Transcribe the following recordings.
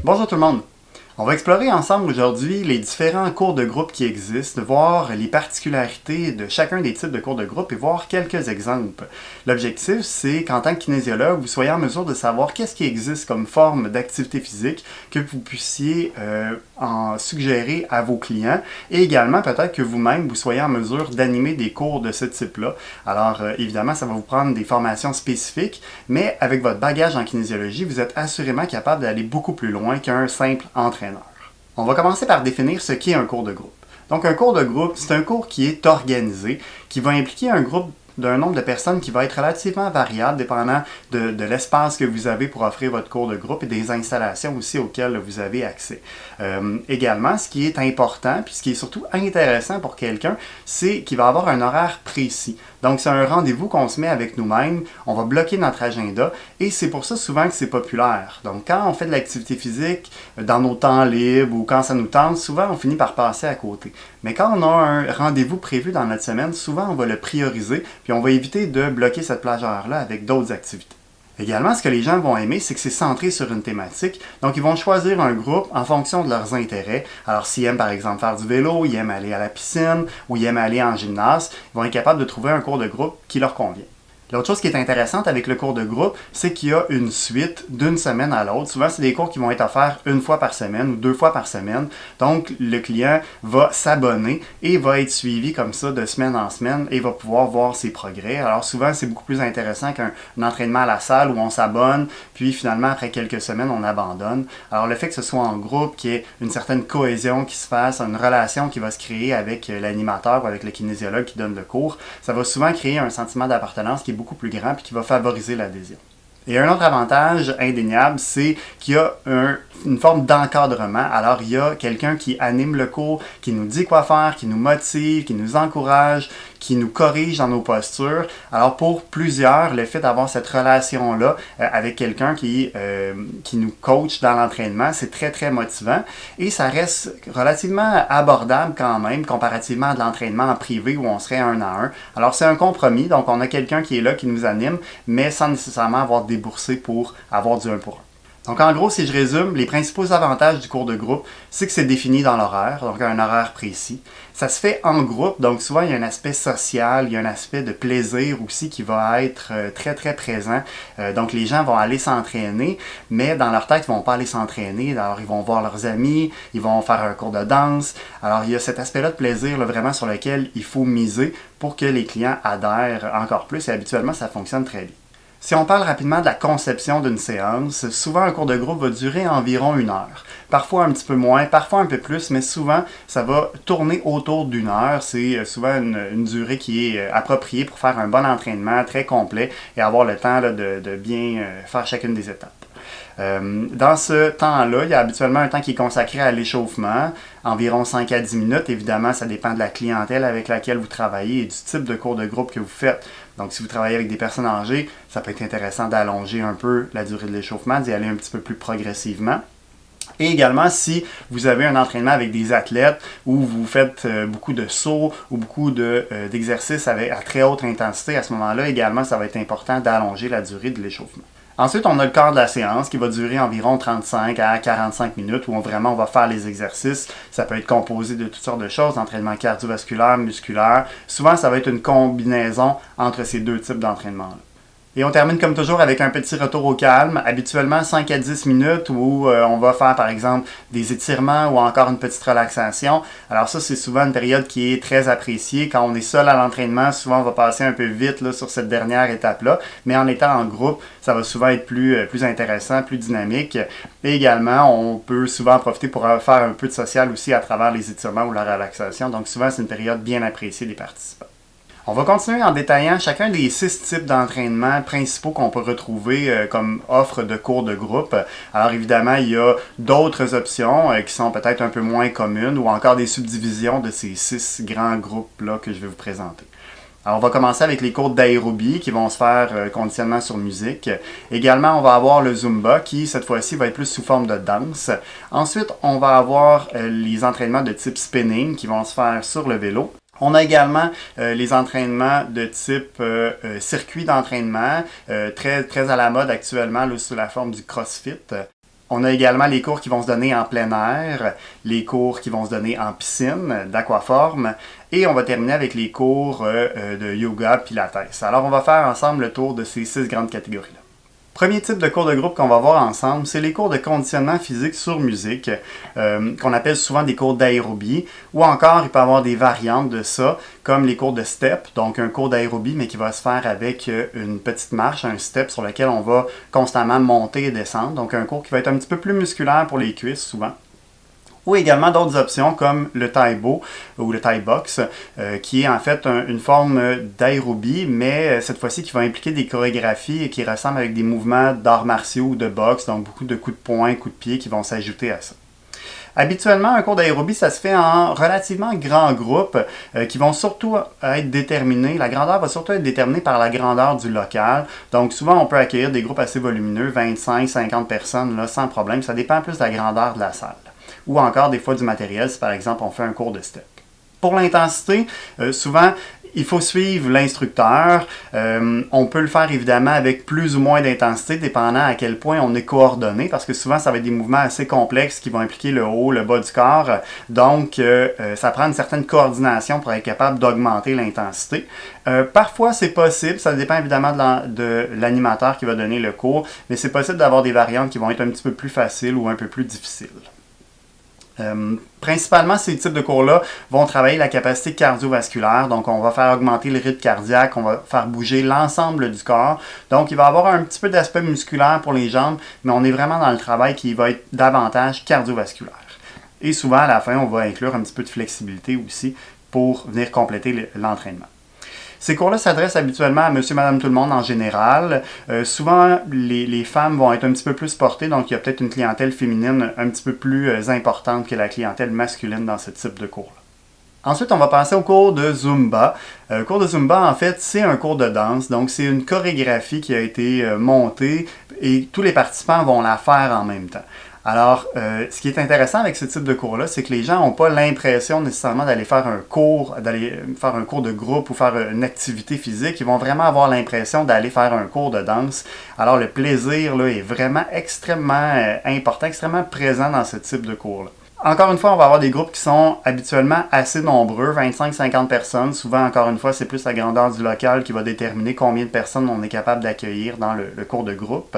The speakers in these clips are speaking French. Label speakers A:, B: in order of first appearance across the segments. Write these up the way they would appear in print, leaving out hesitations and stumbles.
A: Bonjour tout le monde! On va explorer ensemble aujourd'hui les différents cours de groupe qui existent, voir les particularités de chacun des types de cours de groupe et voir quelques exemples. L'objectif, c'est qu'en tant que kinésiologue, vous soyez en mesure de savoir qu'est-ce qui existe comme forme d'activité physique que vous puissiez en suggérer à vos clients et également peut-être que vous-même, vous soyez en mesure d'animer des cours de ce type-là. Alors évidemment, ça va vous prendre des formations spécifiques, mais avec votre bagage en kinésiologie, vous êtes assurément capable d'aller beaucoup plus loin qu'un simple entraîneur. On va commencer par définir ce qu'est un cours de groupe. Donc un cours de groupe, c'est un cours qui est organisé, qui va impliquer un groupe d'un nombre de personnes qui va être relativement variable, dépendant de l'espace que vous avez pour offrir votre cours de groupe et des installations aussi auxquelles vous avez accès. Également, ce qui est important, puis ce qui est surtout intéressant pour quelqu'un, c'est qu'il va avoir un horaire précis. Donc, c'est un rendez-vous qu'on se met avec nous-mêmes, on va bloquer notre agenda et c'est pour ça souvent que c'est populaire. Donc, quand on fait de l'activité physique dans nos temps libres ou quand ça nous tente, souvent on finit par passer à côté. Mais quand on a un rendez-vous prévu dans notre semaine, souvent on va le prioriser puis on va éviter de bloquer cette plage horaire-là avec d'autres activités. Également, ce que les gens vont aimer, c'est que c'est centré sur une thématique. Donc, ils vont choisir un groupe en fonction de leurs intérêts. Alors, s'ils aiment, par exemple, faire du vélo, ils aiment aller à la piscine ou ils aiment aller en gymnase, ils vont être capables de trouver un cours de groupe qui leur convient. L'autre chose qui est intéressante avec le cours de groupe, c'est qu'il y a une suite d'une semaine à l'autre. Souvent, c'est des cours qui vont être offerts une fois par semaine ou 2 fois par semaine. Donc, le client va s'abonner et va être suivi comme ça de semaine en semaine et va pouvoir voir ses progrès. Alors, souvent, c'est beaucoup plus intéressant qu'un entraînement à la salle où on s'abonne, puis finalement, après quelques semaines, on abandonne. Alors, le fait que ce soit en groupe, qu'il y ait une certaine cohésion qui se fasse, une relation qui va se créer avec l'animateur ou avec le kinésiologue qui donne le cours, ça va souvent créer un sentiment d'appartenance qui est beaucoup plus grand et qui va favoriser l'adhésion. Et un autre avantage indéniable, c'est qu'il y a une forme d'encadrement. Alors, il y a quelqu'un qui anime le cours, qui nous dit quoi faire, qui nous motive, qui nous encourage, qui nous corrige dans nos postures. Alors, pour plusieurs, le fait d'avoir cette relation-là avec quelqu'un qui nous coach dans l'entraînement, c'est très, très motivant. Et ça reste relativement abordable quand même, comparativement à de l'entraînement en privé où on serait 1 à 1. Alors, c'est un compromis. Donc, on a quelqu'un qui est là, qui nous anime, mais sans nécessairement avoir déboursé pour avoir du 1 pour 1. Donc en gros, si je résume, les principaux avantages du cours de groupe, c'est que c'est défini dans l'horaire, donc un horaire précis. Ça se fait en groupe, donc souvent il y a un aspect social, il y a un aspect de plaisir aussi qui va être très très présent. Donc les gens vont aller s'entraîner, mais dans leur tête, ils ne vont pas aller s'entraîner. Alors ils vont voir leurs amis, ils vont faire un cours de danse. Alors il y a cet aspect-là de plaisir là, vraiment sur lequel il faut miser pour que les clients adhèrent encore plus et habituellement ça fonctionne très bien. Si on parle rapidement de la conception d'une séance, souvent un cours de groupe va durer environ 1 heure. Parfois un petit peu moins, parfois un peu plus, mais souvent ça va tourner autour d'1 heure. C'est souvent une durée qui est appropriée pour faire un bon entraînement très complet et avoir le temps là, de bien faire chacune des étapes. Dans ce temps-là, il y a habituellement un temps qui est consacré à l'échauffement, environ 5 à 10 minutes. Évidemment, ça dépend de la clientèle avec laquelle vous travaillez et du type de cours de groupe que vous faites. Donc, si vous travaillez avec des personnes âgées, ça peut être intéressant d'allonger un peu la durée de l'échauffement, d'y aller un petit peu plus progressivement. Et également, si vous avez un entraînement avec des athlètes où vous faites beaucoup de sauts ou beaucoup d'exercices à très haute intensité, à ce moment-là, également, ça va être important d'allonger la durée de l'échauffement. Ensuite, on a le corps de la séance qui va durer environ 35 à 45 minutes où on va faire les exercices. Ça peut être composé de toutes sortes de choses, entraînement cardiovasculaire, musculaire. Souvent, ça va être une combinaison entre ces 2 types d'entraînement-là. Et on termine comme toujours avec un petit retour au calme, habituellement 5 à 10 minutes où on va faire par exemple des étirements ou encore une petite relaxation. Alors ça, c'est souvent une période qui est très appréciée. Quand on est seul à l'entraînement, souvent on va passer un peu vite là, sur cette dernière étape-là, mais en étant en groupe, ça va souvent être plus intéressant, plus dynamique. Et également, on peut souvent profiter pour faire un peu de social aussi à travers les étirements ou la relaxation. Donc souvent, c'est une période bien appréciée des participants. On va continuer en détaillant chacun des 6 types d'entraînement principaux qu'on peut retrouver comme offre de cours de groupe. Alors évidemment, il y a d'autres options qui sont peut-être un peu moins communes ou encore des subdivisions de ces 6 grands groupes-là que je vais vous présenter. Alors, on va commencer avec les cours d'aérobie qui vont se faire conditionnement sur musique. Également, on va avoir le Zumba qui, cette fois-ci, va être plus sous forme de danse. Ensuite, on va avoir les entraînements de type spinning qui vont se faire sur le vélo. On a également les entraînements de type circuit d'entraînement, très à la mode actuellement là, sous la forme du CrossFit. On a également les cours qui vont se donner en plein air, les cours qui vont se donner en piscine, d'aquaforme, et on va terminer avec les cours de yoga pilates. Alors on va faire ensemble le tour de ces 6 grandes catégories-là. Premier type de cours de groupe qu'on va voir ensemble, c'est les cours de conditionnement physique sur musique, qu'on appelle souvent des cours d'aérobie, ou encore il peut y avoir des variantes de ça, comme les cours de step, donc un cours d'aérobie, mais qui va se faire avec une petite marche, un step sur lequel on va constamment monter et descendre, donc un cours qui va être un petit peu plus musculaire pour les cuisses souvent. Ou également d'autres options comme le Thai Bo ou le Thai Box, qui est en fait une forme d'aérobie, mais cette fois-ci qui va impliquer des chorégraphies et qui ressemblent avec des mouvements d'arts martiaux ou de boxe, donc beaucoup de coups de poing, coups de pied qui vont s'ajouter à ça. Habituellement, un cours d'aérobie, ça se fait en relativement grand groupe qui vont surtout être déterminés. La grandeur va surtout être déterminée par la grandeur du local. Donc souvent, on peut accueillir des groupes assez volumineux, 25-50 personnes, là, sans problème. Ça dépend plus de la grandeur de la salle. Ou encore des fois du matériel, si par exemple on fait un cours de step. Pour l'intensité, souvent, il faut suivre l'instructeur. On peut le faire évidemment avec plus ou moins d'intensité, dépendant à quel point on est coordonné, parce que souvent, ça va être des mouvements assez complexes qui vont impliquer le haut, le bas du corps. Donc, ça prend une certaine coordination pour être capable d'augmenter l'intensité. Parfois, c'est possible, ça dépend évidemment de l'animateur qui va donner le cours, mais c'est possible d'avoir des variantes qui vont être un petit peu plus faciles ou un peu plus difficiles. Principalement, ces types de cours-là vont travailler la capacité cardiovasculaire, donc on va faire augmenter le rythme cardiaque, on va faire bouger l'ensemble du corps, donc il va y avoir un petit peu d'aspect musculaire pour les jambes, mais on est vraiment dans le travail qui va être davantage cardiovasculaire. Et souvent, à la fin, on va inclure un petit peu de flexibilité aussi pour venir compléter l'entraînement. Ces cours-là s'adressent habituellement à monsieur, madame, tout le monde en général. Souvent, les femmes vont être un petit peu plus portées, donc il y a peut-être une clientèle féminine un petit peu plus importante que la clientèle masculine dans ce type de cours-là. Ensuite, on va passer au cours de Zumba. Le cours de Zumba, en fait, c'est un cours de danse, donc c'est une chorégraphie qui a été montée et tous les participants vont la faire en même temps. Alors, ce qui est intéressant avec ce type de cours-là, c'est que les gens n'ont pas l'impression nécessairement d'aller faire un cours de groupe ou faire une activité physique. Ils vont vraiment avoir l'impression d'aller faire un cours de danse. Alors, le plaisir là, est vraiment extrêmement important, extrêmement présent dans ce type de cours-là. Encore une fois, on va avoir des groupes qui sont habituellement assez nombreux, 25-50 personnes. Souvent, encore une fois, c'est plus la grandeur du local qui va déterminer combien de personnes on est capable d'accueillir dans le cours de groupe.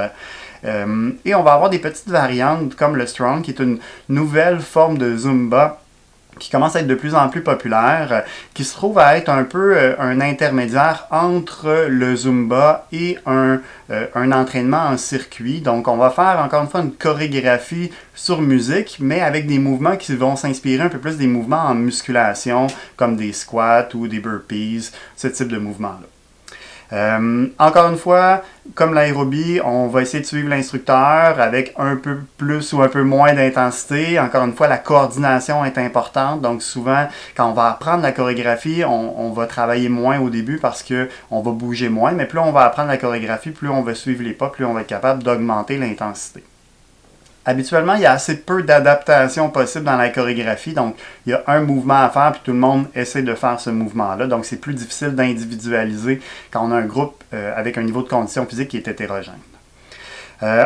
A: Et on va avoir des petites variantes comme le Strong, qui est une nouvelle forme de Zumba qui commence à être de plus en plus populaire, qui se trouve à être un peu un intermédiaire entre le Zumba et un entraînement en circuit. Donc on va faire encore une fois une chorégraphie sur musique, mais avec des mouvements qui vont s'inspirer un peu plus des mouvements en musculation, comme des squats ou des burpees, ce type de mouvements-là. Encore une fois, comme l'aérobie, on va essayer de suivre l'instructeur avec un peu plus ou un peu moins d'intensité. Encore une fois, la coordination est importante. Donc souvent, quand on va apprendre la chorégraphie, on va travailler moins au début parce qu'on va bouger moins. Mais plus on va apprendre la chorégraphie, plus on va suivre les pas, plus on va être capable d'augmenter l'intensité. Habituellement, il y a assez peu d'adaptation possible dans la chorégraphie, donc il y a un mouvement à faire, puis tout le monde essaie de faire ce mouvement-là, donc c'est plus difficile d'individualiser quand on a un groupe avec un niveau de condition physique qui est hétérogène.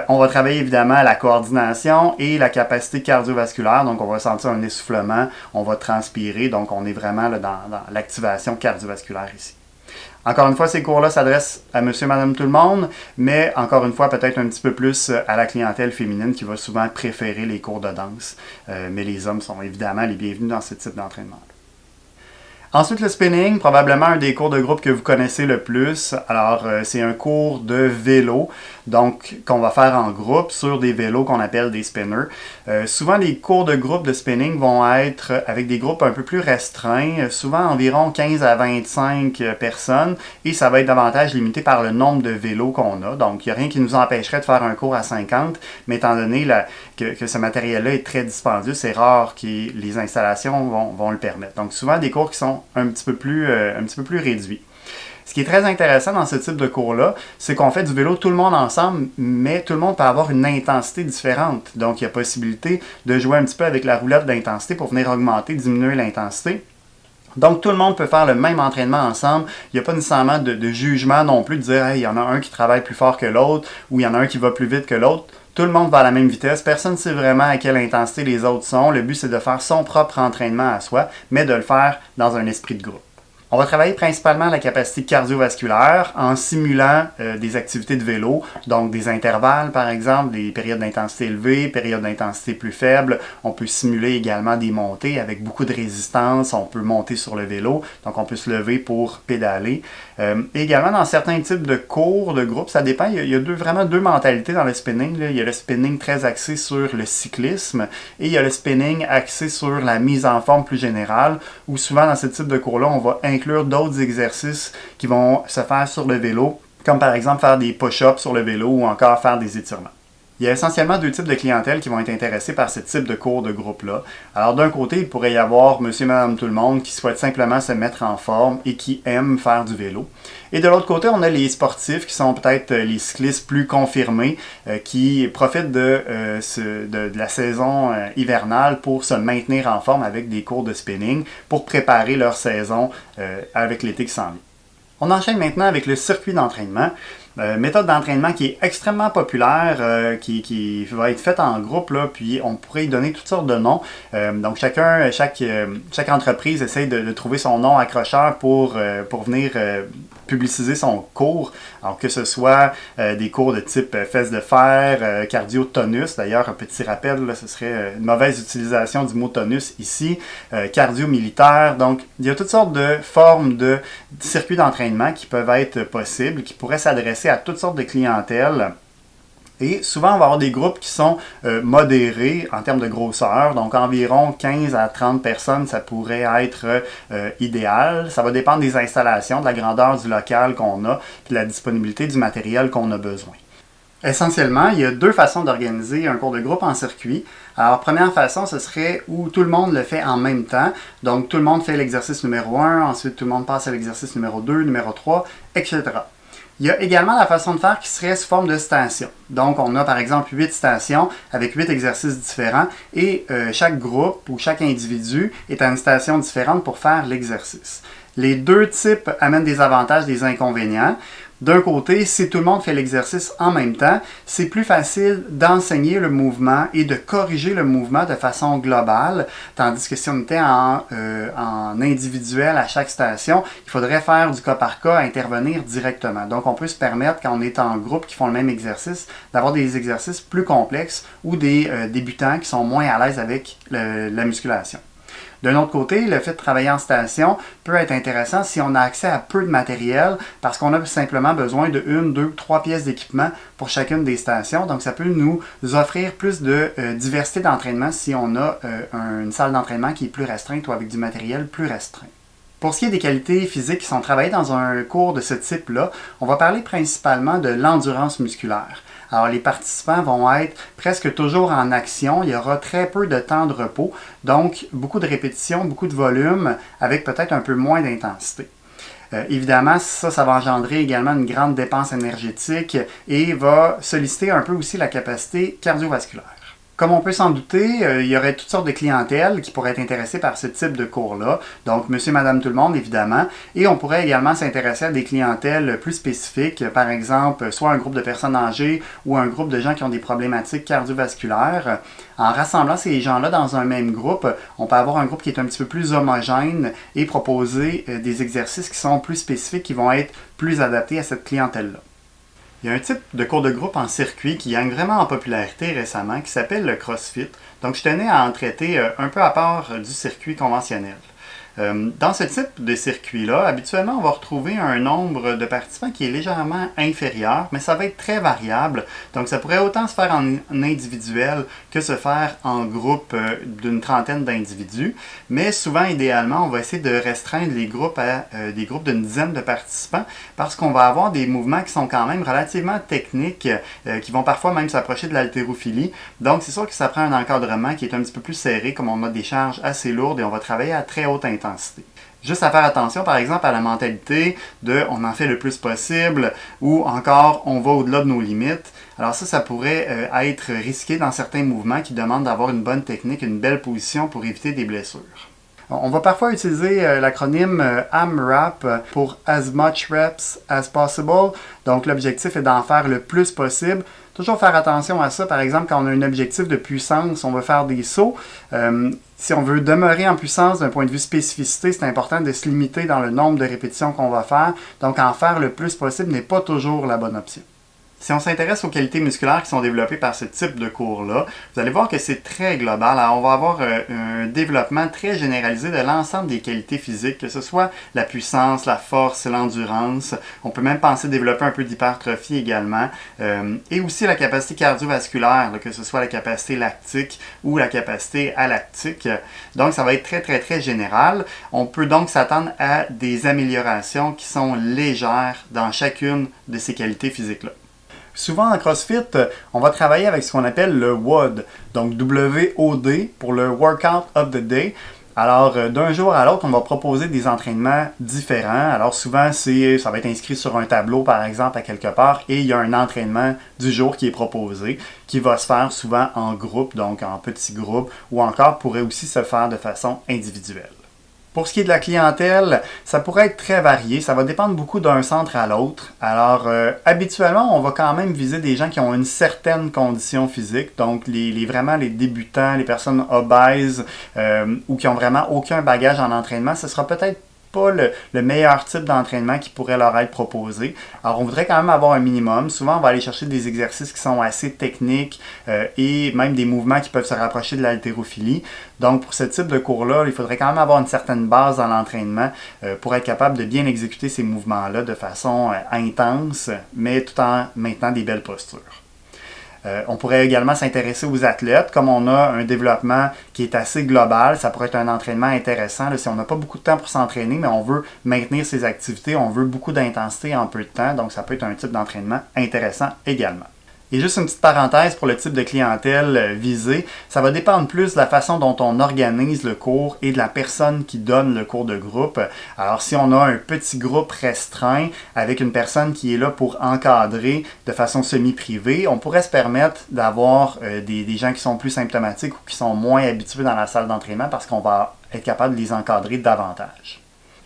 A: On va travailler évidemment la coordination et la capacité cardiovasculaire, donc on va sentir un essoufflement, on va transpirer, donc on est vraiment là, dans l'activation cardiovasculaire ici. Encore une fois, ces cours-là s'adressent à monsieur, madame, tout le monde, mais encore une fois, peut-être un petit peu plus à la clientèle féminine qui va souvent préférer les cours de danse. Mais les hommes sont évidemment les bienvenus dans ce type d'entraînement. Ensuite, le spinning, probablement un des cours de groupe que vous connaissez le plus. Alors, c'est un cours de vélo, donc qu'on va faire en groupe sur des vélos qu'on appelle des spinners. Souvent, les cours de groupe de spinning vont être avec des groupes un peu plus restreints, souvent environ 15 à 25 personnes, et ça va être davantage limité par le nombre de vélos qu'on a. Donc, il n'y a rien qui nous empêcherait de faire un cours à 50, mais étant donné que ce matériel-là est très dispendieux, c'est rare que les installations vont le permettre. Donc, souvent, des cours qui sont un petit peu plus réduits. Ce qui est très intéressant dans ce type de cours-là, c'est qu'on fait du vélo tout le monde ensemble, mais tout le monde peut avoir une intensité différente. Donc, il y a possibilité de jouer un petit peu avec la roulette d'intensité pour venir augmenter, diminuer l'intensité. Donc, tout le monde peut faire le même entraînement ensemble. Il n'y a pas nécessairement de jugement non plus, de dire hey, il y en a un qui travaille plus fort que l'autre ou il y en a un qui va plus vite que l'autre. Tout le monde va à la même vitesse. Personne ne sait vraiment à quelle intensité les autres sont. Le but, c'est de faire son propre entraînement à soi, mais de le faire dans un esprit de groupe. On va travailler principalement la capacité cardiovasculaire en simulant des activités de vélo, donc des intervalles par exemple, des périodes d'intensité élevée, périodes d'intensité plus faible. On peut simuler également des montées avec beaucoup de résistance. On peut monter sur le vélo, donc on peut se lever pour pédaler. Également dans certains types de cours, de groupes, ça dépend. Il y a vraiment deux mentalités dans le spinning. Là. Il y a le spinning très axé sur le cyclisme et il y a le spinning axé sur la mise en forme plus générale, où souvent dans ce type de cours-là, on va inclure d'autres exercices qui vont se faire sur le vélo, comme par exemple faire des push-ups sur le vélo ou encore faire des étirements. Il y a essentiellement deux types de clientèle qui vont être intéressés par ce type de cours de groupe-là. Alors d'un côté, il pourrait y avoir monsieur, madame, tout le monde qui souhaite simplement se mettre en forme et qui aime faire du vélo. Et de l'autre côté, on a les sportifs qui sont peut-être les cyclistes plus confirmés, qui profitent de la saison hivernale pour se maintenir en forme avec des cours de spinning, pour préparer leur saison avec l'été qui s'en vient. On enchaîne maintenant avec le circuit d'entraînement. Méthode d'entraînement qui est extrêmement populaire, qui va être faite en groupe, là, puis on pourrait y donner toutes sortes de noms. Donc chaque entreprise essaie de trouver son nom accrocheur pour venir publiciser son cours. Alors que ce soit des cours de type fesses de fer, cardio tonus, d'ailleurs un petit rappel, là, ce serait une mauvaise utilisation du mot tonus ici, cardio militaire. Donc il y a toutes sortes de formes de circuits d'entraînement qui peuvent être possibles, qui pourraient s'adresser à toutes sortes de clientèles. Et souvent, on va avoir des groupes qui sont modérés en termes de grosseur. Donc, environ 15 à 30 personnes, ça pourrait être idéal. Ça va dépendre des installations, de la grandeur du local qu'on a, de la disponibilité du matériel qu'on a besoin. Essentiellement, il y a deux façons d'organiser un cours de groupe en circuit. Alors, première façon, ce serait où tout le monde le fait en même temps. Donc, tout le monde fait l'exercice numéro 1, ensuite tout le monde passe à l'exercice numéro 2, numéro 3, etc. Il y a également la façon de faire qui serait sous forme de stations. Donc, on a par exemple 8 stations avec 8 exercices différents et chaque groupe ou chaque individu est à une station différente pour faire l'exercice. Les deux types amènent des avantages et des inconvénients. D'un côté, si tout le monde fait l'exercice en même temps, c'est plus facile d'enseigner le mouvement et de corriger le mouvement de façon globale, tandis que si on était en individuel à chaque station, il faudrait faire du cas par cas, intervenir directement. Donc, on peut se permettre, quand on est en groupe qui font le même exercice, d'avoir des exercices plus complexes ou des débutants qui sont moins à l'aise avec la musculation. D'un autre côté, le fait de travailler en station peut être intéressant si on a accès à peu de matériel parce qu'on a simplement besoin de 1, 2, 3 pièces d'équipement pour chacune des stations. Donc, ça peut nous offrir plus de diversité d'entraînement si on a une salle d'entraînement qui est plus restreinte ou avec du matériel plus restreint. Pour ce qui est des qualités physiques qui sont travaillées dans un cours de ce type-là, on va parler principalement de l'endurance musculaire. Alors, les participants vont être presque toujours en action. Il y aura très peu de temps de repos. Donc, beaucoup de répétitions, beaucoup de volume, avec peut-être un peu moins d'intensité. Évidemment, ça va engendrer également une grande dépense énergétique et va solliciter un peu aussi la capacité cardiovasculaire. Comme on peut s'en douter, il y aurait toutes sortes de clientèles qui pourraient être intéressées par ce type de cours-là. Donc, monsieur, madame, tout le monde, évidemment. Et on pourrait également s'intéresser à des clientèles plus spécifiques. Par exemple, soit un groupe de personnes âgées ou un groupe de gens qui ont des problématiques cardiovasculaires. En rassemblant ces gens-là dans un même groupe, on peut avoir un groupe qui est un petit peu plus homogène et proposer des exercices qui sont plus spécifiques, qui vont être plus adaptés à cette clientèle-là. Il y a un type de cours de groupe en circuit qui gagne vraiment en popularité récemment, qui s'appelle le CrossFit. Donc, je tenais à en traiter un peu à part du circuit conventionnel. Dans ce type de circuit-là, habituellement, on va retrouver un nombre de participants qui est légèrement inférieur, mais ça va être très variable. Donc, ça pourrait autant se faire en individuel que se faire en groupe d'une trentaine d'individus. Mais souvent, idéalement, on va essayer de restreindre les groupes à des groupes d'une dizaine de participants parce qu'on va avoir des mouvements qui sont quand même relativement techniques, qui vont parfois même s'approcher de l'haltérophilie. Donc, c'est sûr que ça prend un encadrement qui est un petit peu plus serré, comme on a des charges assez lourdes et on va travailler à très haute intensité. Juste à faire attention, par exemple, à la mentalité de on en fait le plus possible ou encore on va au-delà de nos limites. Alors ça pourrait être risqué dans certains mouvements qui demandent d'avoir une bonne technique, une belle position pour éviter des blessures. On va parfois utiliser l'acronyme AMRAP pour As Much Reps as Possible. Donc l'objectif est d'en faire le plus possible. Toujours faire attention à ça. Par exemple, quand on a un objectif de puissance, on veut faire des sauts. Si on veut demeurer en puissance d'un point de vue spécificité, c'est important de se limiter dans le nombre de répétitions qu'on va faire. Donc en faire le plus possible n'est pas toujours la bonne option. Si on s'intéresse aux qualités musculaires qui sont développées par ce type de cours-là, vous allez voir que c'est très global. Alors, on va avoir un développement très généralisé de l'ensemble des qualités physiques, que ce soit la puissance, la force, l'endurance. On peut même penser développer un peu d'hypertrophie également. Et aussi la capacité cardiovasculaire, là, que ce soit la capacité lactique ou la capacité alactique. Donc, ça va être très, très, très général. On peut donc s'attendre à des améliorations qui sont légères dans chacune de ces qualités physiques-là. Souvent en CrossFit, on va travailler avec ce qu'on appelle le WOD, donc W-O-D pour le Workout of the Day. Alors, d'un jour à l'autre, on va proposer des entraînements différents. Alors, souvent, ça va être inscrit sur un tableau, par exemple, à quelque part, et il y a un entraînement du jour qui est proposé, qui va se faire souvent en groupe, donc en petits groupes, ou encore pourrait aussi se faire de façon individuelle. Pour ce qui est de la clientèle, ça pourrait être très varié. Ça va dépendre beaucoup d'un centre à l'autre. Alors, habituellement, on va quand même viser des gens qui ont une certaine condition physique. Donc, vraiment les débutants, les personnes obèses ou qui ont vraiment aucun bagage en entraînement, ce sera peut-être pas le meilleur type d'entraînement qui pourrait leur être proposé. Alors, on voudrait quand même avoir un minimum. Souvent, on va aller chercher des exercices qui sont assez techniques et même des mouvements qui peuvent se rapprocher de l'haltérophilie. Donc, pour ce type de cours-là, il faudrait quand même avoir une certaine base dans l'entraînement pour être capable de bien exécuter ces mouvements-là de façon intense, mais tout en maintenant des belles postures. On pourrait également s'intéresser aux athlètes. Comme on a un développement qui est assez global, ça pourrait être un entraînement intéressant. Là, si on n'a pas beaucoup de temps pour s'entraîner, mais on veut maintenir ses activités, on veut beaucoup d'intensité en peu de temps, donc ça peut être un type d'entraînement intéressant également. Et juste une petite parenthèse pour le type de clientèle visée, ça va dépendre plus de la façon dont on organise le cours et de la personne qui donne le cours de groupe. Alors si on a un petit groupe restreint avec une personne qui est là pour encadrer de façon semi-privée, on pourrait se permettre d'avoir des gens qui sont plus symptomatiques ou qui sont moins habitués dans la salle d'entraînement parce qu'on va être capable de les encadrer davantage.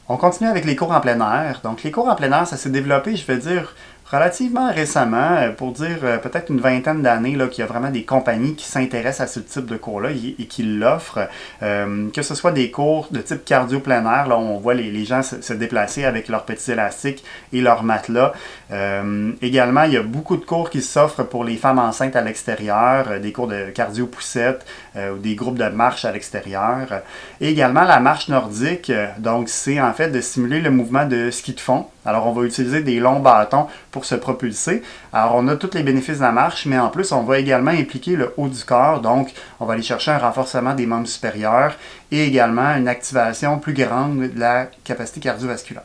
A: On continue avec les cours en plein air. Donc les cours en plein air, ça s'est développé, je vais dire, relativement récemment, pour dire peut-être une vingtaine d'années, là, qu'il y a vraiment des compagnies qui s'intéressent à ce type de cours-là et qui l'offrent. Que ce soit des cours de type cardio plein air, là, on voit les gens se déplacer avec leurs petits élastiques et leurs matelas. Également, il y a beaucoup de cours qui s'offrent pour les femmes enceintes à l'extérieur, des cours de cardio poussette ou des groupes de marche à l'extérieur. Et également, la marche nordique, donc c'est en fait de stimuler le mouvement de ski de fond. Alors, on va utiliser des longs bâtons pour se propulser. Alors, on a tous les bénéfices de la marche, mais en plus, on va également impliquer le haut du corps. Donc, on va aller chercher un renforcement des membres supérieurs et également une activation plus grande de la capacité cardiovasculaire.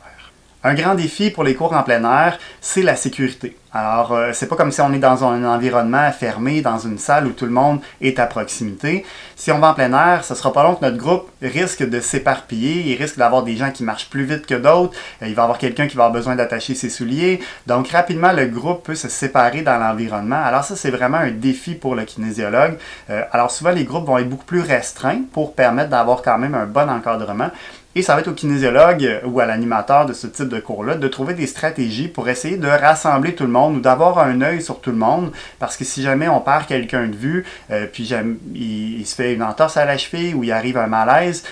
A: Un grand défi pour les cours en plein air, c'est la sécurité. Alors, c'est pas comme si on est dans un environnement fermé, dans une salle où tout le monde est à proximité. Si on va en plein air, ce sera pas long que notre groupe risque de s'éparpiller. Il risque d'avoir des gens qui marchent plus vite que d'autres. Il va y avoir quelqu'un qui va avoir besoin d'attacher ses souliers. Donc, rapidement, le groupe peut se séparer dans l'environnement. Alors ça, c'est vraiment un défi pour le kinésiologue. Alors, souvent, les groupes vont être beaucoup plus restreints pour permettre d'avoir quand même un bon encadrement. Et ça va être au kinésiologue ou à l'animateur de ce type de cours-là de trouver des stratégies pour essayer de rassembler tout le monde ou d'avoir un œil sur tout le monde. Parce que si jamais on perd quelqu'un de vue, puis il se fait une entorse à la cheville ou il arrive un malaise,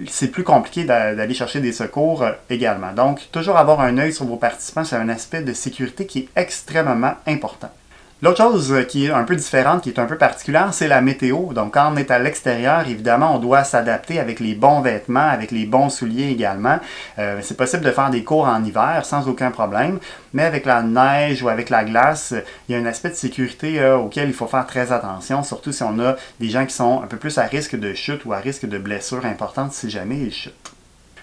A: c'est plus compliqué d'aller chercher des secours également. Donc, toujours avoir un œil sur vos participants, c'est un aspect de sécurité qui est extrêmement important. L'autre chose qui est un peu différente, qui est un peu particulière, c'est la météo. Donc, quand on est à l'extérieur, évidemment, on doit s'adapter avec les bons vêtements, avec les bons souliers également. C'est possible de faire des cours en hiver sans aucun problème, mais avec la neige ou avec la glace, il y a un aspect de sécurité auquel il faut faire très attention, surtout si on a des gens qui sont un peu plus à risque de chute ou à risque de blessures importantes si jamais ils chutent.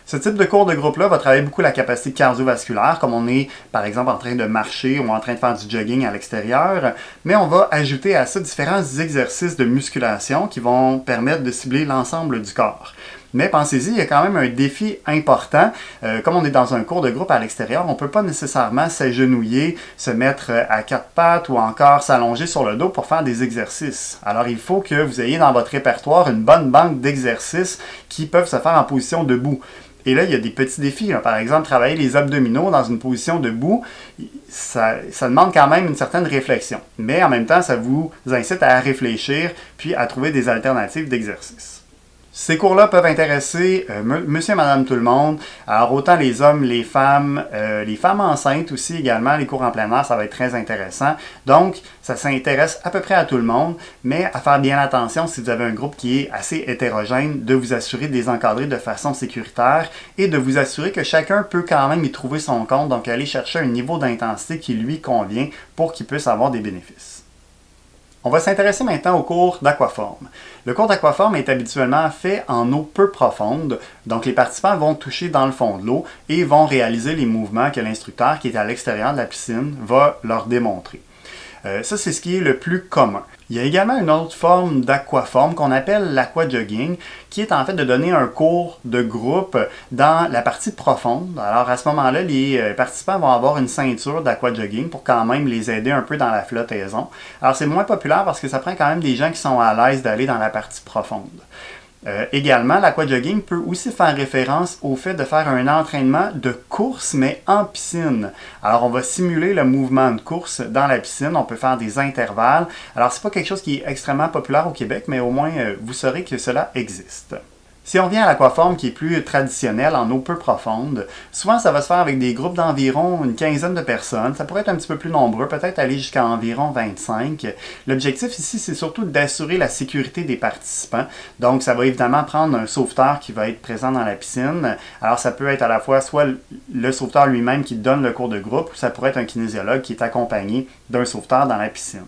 A: Ce type de cours de groupe-là va travailler beaucoup la capacité cardiovasculaire, comme on est par exemple en train de marcher ou en train de faire du jogging à l'extérieur, mais on va ajouter à ça différents exercices de musculation qui vont permettre de cibler l'ensemble du corps. Mais pensez-y, il y a quand même un défi important. Comme on est dans un cours de groupe à l'extérieur, on ne peut pas nécessairement s'agenouiller, se mettre à quatre pattes ou encore s'allonger sur le dos pour faire des exercices. Alors il faut que vous ayez dans votre répertoire une bonne banque d'exercices qui peuvent se faire en position debout. Et là, il y a des petits défis. Là. Par exemple, travailler les abdominaux dans une position debout, ça demande quand même une certaine réflexion. Mais en même temps, ça vous incite à réfléchir puis à trouver des alternatives d'exercice. Ces cours-là peuvent intéresser monsieur et madame tout le monde. Alors autant les hommes, les femmes enceintes aussi également. Les cours en plein air, ça va être très intéressant. Donc, ça s'intéresse à peu près à tout le monde, mais à faire bien attention si vous avez un groupe qui est assez hétérogène, de vous assurer de les encadrer de façon sécuritaire et de vous assurer que chacun peut quand même y trouver son compte, donc aller chercher un niveau d'intensité qui lui convient pour qu'il puisse avoir des bénéfices. On va s'intéresser maintenant au cours d'aquaforme. Le cours d'aquaforme est habituellement fait en eau peu profonde, donc les participants vont toucher dans le fond de l'eau et vont réaliser les mouvements que l'instructeur qui est à l'extérieur de la piscine va leur démontrer. Ça, c'est ce qui est le plus commun. Il y a également une autre forme d'aquaforme qu'on appelle l'aquajogging, qui est en fait de donner un cours de groupe dans la partie profonde. Alors à ce moment-là, les participants vont avoir une ceinture d'aquajogging pour quand même les aider un peu dans la flottaison. Alors c'est moins populaire parce que ça prend quand même des gens qui sont à l'aise d'aller dans la partie profonde. Également, l'aquajogging peut aussi faire référence au fait de faire un entraînement de course, mais en piscine. Alors, on va simuler le mouvement de course dans la piscine. On peut faire des intervalles. Alors, c'est pas quelque chose qui est extrêmement populaire au Québec, mais au moins, vous saurez que cela existe. Si on vient à l'aquaforme qui est plus traditionnelle, en eau peu profonde, souvent ça va se faire avec des groupes d'environ une quinzaine de personnes. Ça pourrait être un petit peu plus nombreux, peut-être aller jusqu'à environ 25. L'objectif ici, c'est surtout d'assurer la sécurité des participants. Donc, ça va évidemment prendre un sauveteur qui va être présent dans la piscine. Alors, ça peut être à la fois soit le sauveteur lui-même qui donne le cours de groupe, ou ça pourrait être un kinésiologue qui est accompagné d'un sauveteur dans la piscine.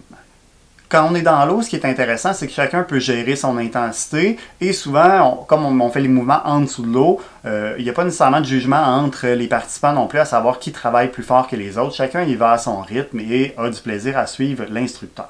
A: Quand on est dans l'eau, ce qui est intéressant, c'est que chacun peut gérer son intensité et souvent, comme on fait les mouvements en dessous de l'eau, il n'y a pas nécessairement de jugement entre les participants non plus à savoir qui travaille plus fort que les autres. Chacun y va à son rythme et a du plaisir à suivre l'instructeur.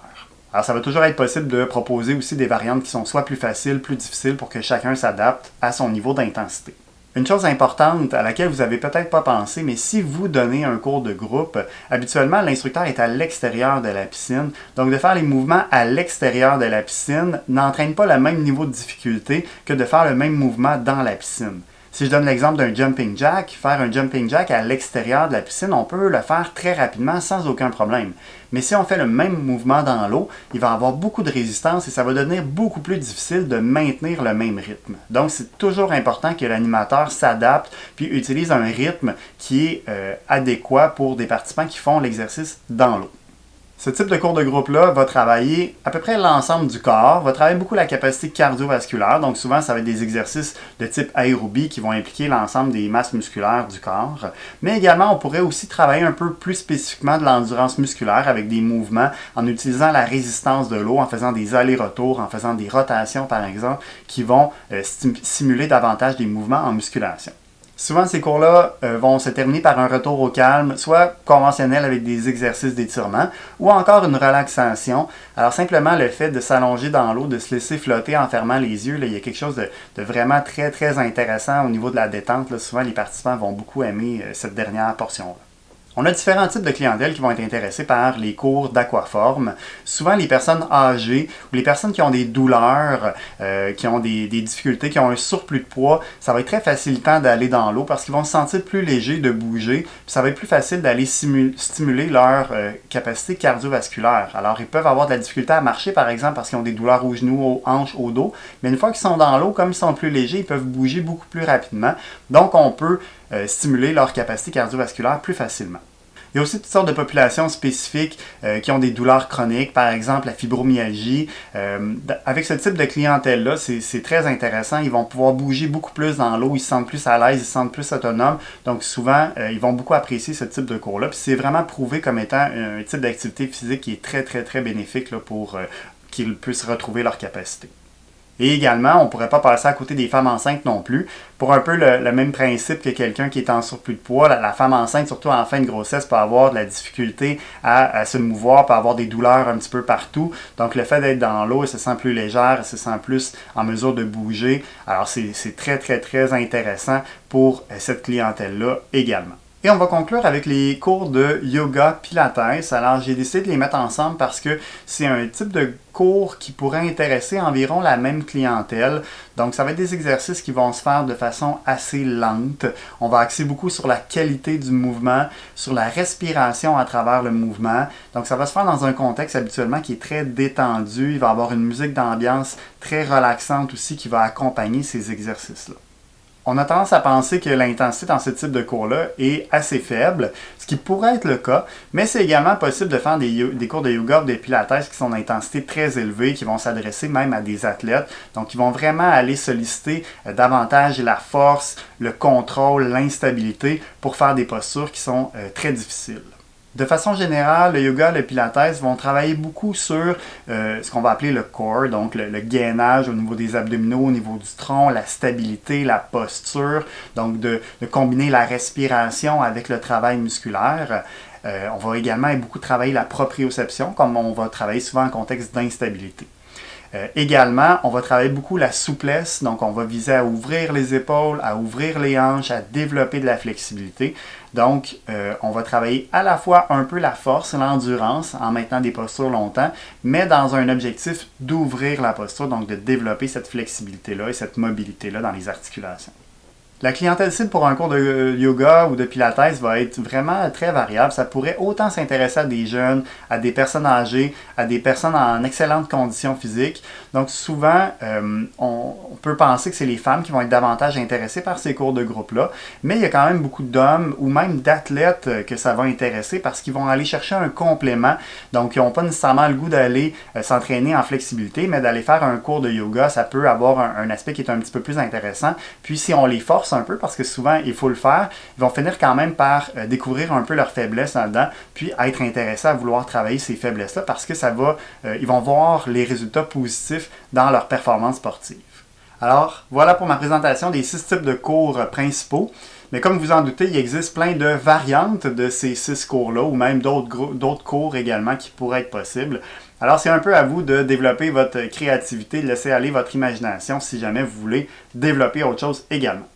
A: Alors ça va toujours être possible de proposer aussi des variantes qui sont soit plus faciles, plus difficiles pour que chacun s'adapte à son niveau d'intensité. Une chose importante à laquelle vous n'avez peut-être pas pensé, mais si vous donnez un cours de groupe, habituellement l'instructeur est à l'extérieur de la piscine. Donc de faire les mouvements à l'extérieur de la piscine n'entraîne pas le même niveau de difficulté que de faire le même mouvement dans la piscine. Si je donne l'exemple d'un jumping jack, faire un jumping jack à l'extérieur de la piscine, on peut le faire très rapidement sans aucun problème. Mais si on fait le même mouvement dans l'eau, il va avoir beaucoup de résistance et ça va devenir beaucoup plus difficile de maintenir le même rythme. Donc c'est toujours important que l'animateur s'adapte puis utilise un rythme qui est adéquat pour des participants qui font l'exercice dans l'eau. Ce type de cours de groupe-là va travailler à peu près l'ensemble du corps, va travailler beaucoup la capacité cardiovasculaire, donc souvent ça va être des exercices de type aérobie qui vont impliquer l'ensemble des masses musculaires du corps, mais également on pourrait aussi travailler un peu plus spécifiquement de l'endurance musculaire avec des mouvements en utilisant la résistance de l'eau, en faisant des allers-retours, en faisant des rotations par exemple, qui vont simuler davantage des mouvements en musculation. Souvent, ces cours-là vont se terminer par un retour au calme, soit conventionnel avec des exercices d'étirement, ou encore une relaxation. Alors, simplement le fait de s'allonger dans l'eau, de se laisser flotter en fermant les yeux, là, il y a quelque chose de vraiment très, très intéressant au niveau de la détente. Là. Souvent, les participants vont beaucoup aimer cette dernière portion-là. On a différents types de clientèle qui vont être intéressés par les cours d'aquaforme. Souvent, les personnes âgées ou les personnes qui ont des douleurs, qui ont des difficultés, qui ont un surplus de poids, ça va être très facilitant d'aller dans l'eau parce qu'ils vont se sentir plus légers de bouger. Puis ça va être plus facile d'aller stimuler leur capacité cardiovasculaire. Alors, ils peuvent avoir de la difficulté à marcher, par exemple, parce qu'ils ont des douleurs aux genoux, aux hanches, au dos. Mais une fois qu'ils sont dans l'eau, comme ils sont plus légers, ils peuvent bouger beaucoup plus rapidement. Donc, on peut stimuler leur capacité cardiovasculaire plus facilement. Il y a aussi toutes sortes de populations spécifiques qui ont des douleurs chroniques, par exemple la fibromyalgie. Avec ce type de clientèle-là, c'est très intéressant. Ils vont pouvoir bouger beaucoup plus dans l'eau, ils se sentent plus à l'aise, ils se sentent plus autonomes. Donc souvent, ils vont beaucoup apprécier ce type de cours-là. Puis c'est vraiment prouvé comme étant un type d'activité physique qui est très, très, très bénéfique là, pour qu'ils puissent retrouver leur capacité. Et également, on ne pourrait pas passer à côté des femmes enceintes non plus. Pour un peu le même principe que quelqu'un qui est en surplus de poids, la femme enceinte, surtout en fin de grossesse, peut avoir de la difficulté à se mouvoir, peut avoir des douleurs un petit peu partout. Donc le fait d'être dans l'eau, elle se sent plus légère, elle se sent plus en mesure de bouger. Alors c'est très très très intéressant pour cette clientèle-là également. Et on va conclure avec les cours de yoga pilates. Alors, j'ai décidé de les mettre ensemble parce que c'est un type de cours qui pourrait intéresser environ la même clientèle. Donc, ça va être des exercices qui vont se faire de façon assez lente. On va axer beaucoup sur la qualité du mouvement, sur la respiration à travers le mouvement. Donc, ça va se faire dans un contexte habituellement qui est très détendu. Il va y avoir une musique d'ambiance très relaxante aussi qui va accompagner ces exercices-là. On a tendance à penser que l'intensité dans ce type de cours-là est assez faible, ce qui pourrait être le cas, mais c'est également possible de faire des cours de yoga ou de pilates qui sont d'intensité très élevée, qui vont s'adresser même à des athlètes, donc qui vont vraiment aller solliciter davantage la force, le contrôle, l'instabilité pour faire des postures qui sont très difficiles. De façon générale, le yoga et le pilates vont travailler beaucoup sur ce qu'on va appeler le core, donc le gainage au niveau des abdominaux, au niveau du tronc, la stabilité, la posture, donc de combiner la respiration avec le travail musculaire. On va également beaucoup travailler la proprioception, comme on va travailler souvent en contexte d'instabilité. Également, on va travailler beaucoup la souplesse, donc on va viser à ouvrir les épaules, à ouvrir les hanches, à développer de la flexibilité. Donc, on va travailler à la fois un peu la force, l'endurance en maintenant des postures longtemps, mais dans un objectif d'ouvrir la posture, donc de développer cette flexibilité-là et cette mobilité-là dans les articulations. La clientèle cible pour un cours de yoga ou de pilates va être vraiment très variable. Ça pourrait autant s'intéresser à des jeunes, à des personnes âgées, à des personnes en excellente condition physique. Donc souvent, on peut penser que c'est les femmes qui vont être davantage intéressées par ces cours de groupe-là, mais il y a quand même beaucoup d'hommes ou même d'athlètes que ça va intéresser parce qu'ils vont aller chercher un complément. Donc ils n'ont pas nécessairement le goût d'aller s'entraîner en flexibilité, mais d'aller faire un cours de yoga, ça peut avoir un aspect qui est un petit peu plus intéressant. Puis si on les force un peu, parce que souvent il faut le faire, ils vont finir quand même par découvrir un peu leurs faiblesses là-dedans, puis être intéressés à vouloir travailler ces faiblesses-là parce que ils vont voir les résultats positifs dans leur performance sportive. Alors, voilà pour ma présentation des 6 types de cours principaux. Mais comme vous en doutez, il existe plein de variantes de ces 6 cours-là, ou même d'autres cours également qui pourraient être possibles. Alors, c'est un peu à vous de développer votre créativité, de laisser aller votre imagination si jamais vous voulez développer autre chose également.